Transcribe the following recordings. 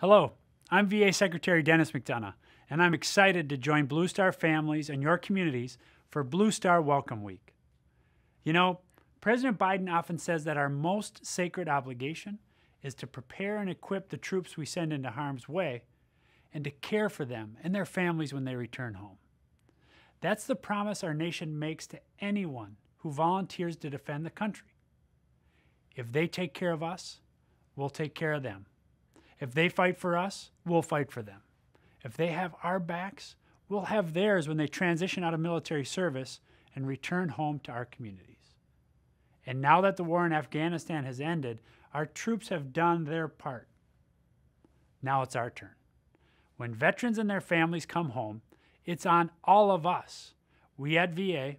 Hello, I'm VA Secretary Dennis McDonough, and I'm excited to join Blue Star families and your communities for Blue Star Welcome Week. You know, President Biden often says that our most sacred obligation is to prepare and equip the troops we send into harm's way and to care for them and their families when they return home. That's the promise our nation makes to anyone who volunteers to defend the country. If they take care of us, we'll take care of them. If they fight for us, we'll fight for them. If they have our backs, we'll have theirs when they transition out of military service and return home to our communities. And now that the war in Afghanistan has ended, our troops have done their part. Now it's our turn. When veterans and their families come home, it's on all of us, we at VA,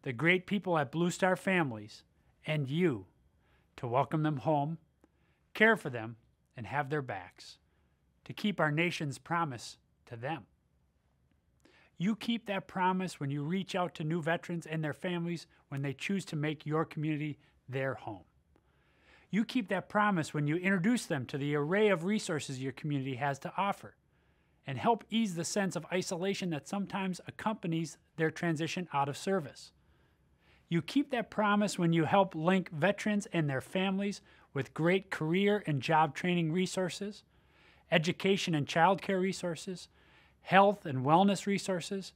the great people at Blue Star Families, and you, to welcome them home, care for them, and have their backs, to keep our nation's promise to them. You keep that promise when you reach out to new veterans and their families when they choose to make your community their home. You keep that promise when you introduce them to the array of resources your community has to offer and help ease the sense of isolation that sometimes accompanies their transition out of service. You keep that promise when you help link veterans and their families with great career and job training resources, education and childcare resources, health and wellness resources,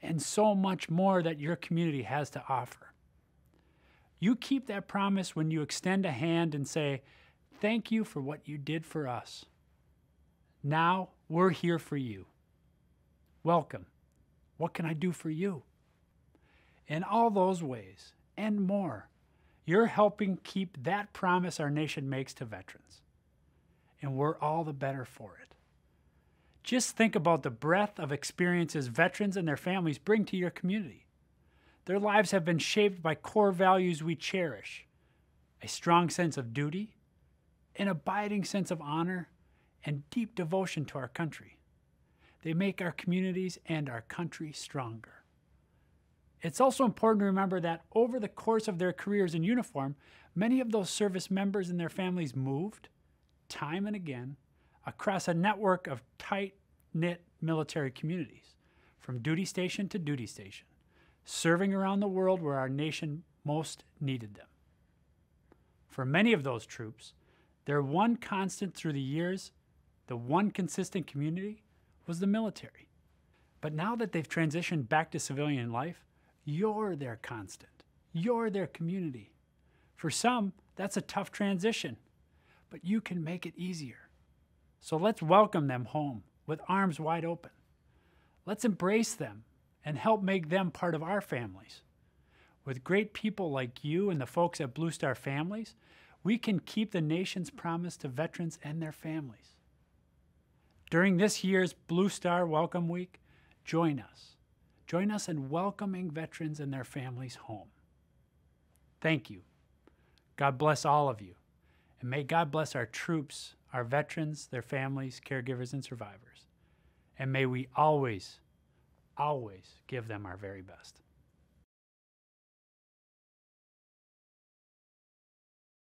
and so much more that your community has to offer. You keep that promise when you extend a hand and say, "Thank you for what you did for us. Now we're here for you. Welcome. What can I do for you?" In all those ways and more, you're helping keep that promise our nation makes to veterans. And we're all the better for it. Just think about the breadth of experiences veterans and their families bring to your community. Their lives have been shaped by core values we cherish: a strong sense of duty, an abiding sense of honor, and deep devotion to our country. They make our communities and our country stronger. It's also important to remember that over the course of their careers in uniform, many of those service members and their families moved, time and again, across a network of tight-knit military communities, from duty station to duty station, serving around the world where our nation most needed them. For many of those troops, their one constant through the years, the one consistent community, was the military. But now that they've transitioned back to civilian life, you're their constant. You're their community. For some, that's a tough transition, but you can make it easier. So let's welcome them home with arms wide open. Let's embrace them and help make them part of our families. With great people like you and the folks at Blue Star Families, we can keep the nation's promise to veterans and their families. During this year's Blue Star Welcome Week, join us. Join us in welcoming veterans and their families home. Thank you. God bless all of you. And may God bless our troops, our veterans, their families, caregivers, and survivors. And may we always, always give them our very best.